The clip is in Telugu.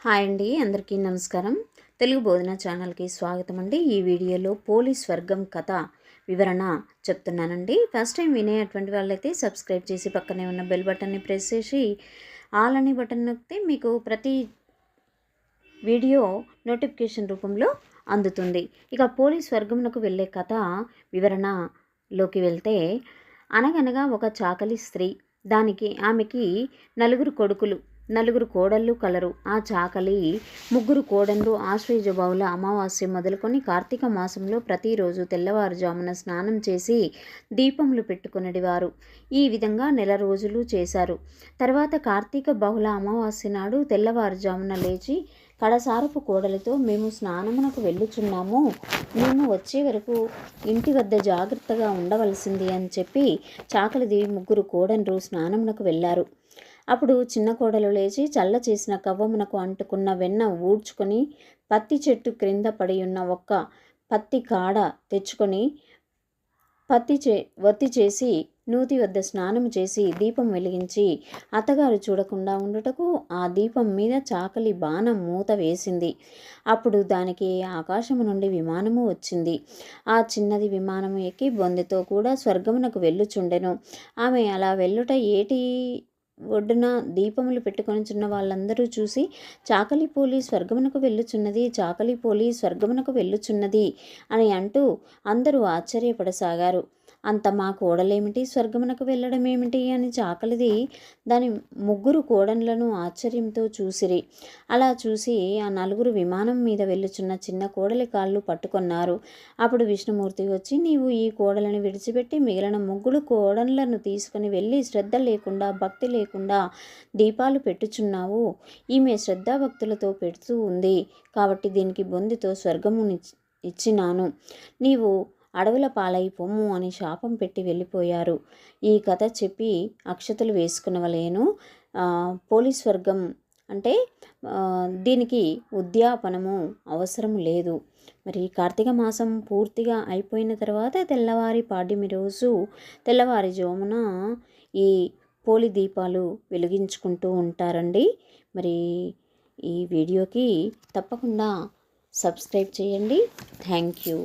హాయ్ అండి, అందరికీ నమస్కారం. తెలుగు బోధన ఛానల్కి స్వాగతం అండి. ఈ వీడియోలో పోలీస్ వర్గం కథ వివరణ చెప్తున్నానండి. ఫస్ట్ టైం వినేటువంటి వాళ్ళైతే సబ్స్క్రైబ్ చేసి పక్కనే ఉన్న బెల్ బటన్ని ప్రెస్ చేసి ఆల్ అనే బటన్ నొక్కితే మీకు ప్రతి వీడియో నోటిఫికేషన్ రూపంలో అందుతుంది. ఇక పోలీస్ వర్గంకు వెళ్ళే కథ వివరణలోకి వెళ్తే, అనగనగా ఒక చాకలి స్త్రీ, ఆమెకి నలుగురు కోడళ్ళు కలరు. ఆ చాకలి ముగ్గురు కోడళ్ళు ఆశ్వయుజ బహుళ అమావాస్య మొదలుకొని కార్తీక మాసంలో ప్రతిరోజు తెల్లవారుజామున స్నానం చేసి దీపములు పెట్టుకునేవారు. ఈ విధంగా నెల రోజులు చేశారు. తర్వాత కార్తీక బహుళ అమావాస్య నాడు తెల్లవారుజామున లేచి కడసారపు కోడలితో, మేము స్నానమునకు వెళ్ళుచున్నాము, మేము వచ్చే వరకు ఇంటి వద్ద జాగ్రత్తగా ఉండవలసింది అని చెప్పి చాకలిది ముగ్గురు కోడళ్ళు స్నానమునకు వెళ్ళారు. అప్పుడు చిన్న కోడలు లేచి చల్ల చేసిన కవ్వమునకు అంటుకున్న వెన్న ఊడ్చుకొని పత్తి చెట్టు క్రింద పడి ఉన్న ఒక్క పత్తి కాడ తెచ్చుకొని వత్తి చేసి నూతి వద్ద స్నానం చేసి దీపం వెలిగించి అత్తగారు చూడకుండా ఉండుటకు ఆ దీపం మీద చాకలి బాణం మూత వేసింది. అప్పుడు దానికి ఆకాశము నుండి విమానము వచ్చింది. ఆ చిన్నది విమానము ఎక్కి బొందెతో కూడా స్వర్గమునకు వెళ్ళుచుండెను. ఆమె అలా వెళ్ళుట ఏటి ఒడ్డున దీపములు పెట్టుకొనిచున్న వాళ్ళందరూ చూసి, చాకలి పోలి స్వర్గమునకు వెళ్ళుచున్నది, చాకలి పోలి స్వర్గమునకు వెళ్ళుచున్నది అని అంటూ అందరూ ఆశ్చర్యపడసాగారు. అంత మా కోడలేమిటి స్వర్గమునకు వెళ్ళడం ఏమిటి అని చాకలిది దాని ముగ్గురు కోడళ్లను ఆశ్చర్యంతో చూసిరి. అలా చూసి ఆ నలుగురు విమానం మీద వెళ్ళుచున్న చిన్న కోడలి కాళ్ళు పట్టుకొన్నారు. అప్పుడు విష్ణుమూర్తి వచ్చి, నీవు ఈ కోడలను విడిచిపెట్టి మిగిలిన ముగ్గురు కోడళ్లను తీసుకుని వెళ్ళి శ్రద్ధ లేకుండా భక్తి లేకుండా దీపాలు పెట్టుచున్నావు. ఈమె శ్రద్ధాభక్తులతో పెడుతూ ఉంది కాబట్టి దీనికి బొందితో స్వర్గము ఇచ్చినాను, నీవు అడవుల పాలై పొమ్ము అని శాపం పెట్టి వెళ్ళిపోయారు. ఈ కథ చెప్పి అక్షతలు వేసుకునవలేను. పోలీస్ వర్గం అంటే దీనికి ఉద్యాపనము అవసరం లేదు. మరి కార్తీక మాసం పూర్తిగా అయిపోయిన తర్వాత తెల్లవారి పాడ్యమి రోజు తెల్లవారుజామున ఈ పోలి దీపాలు వెలిగించుకుంటూ ఉంటారండి. మరి ఈ వీడియోకి తప్పకుండా సబ్స్క్రైబ్ చేయండి. Thank you.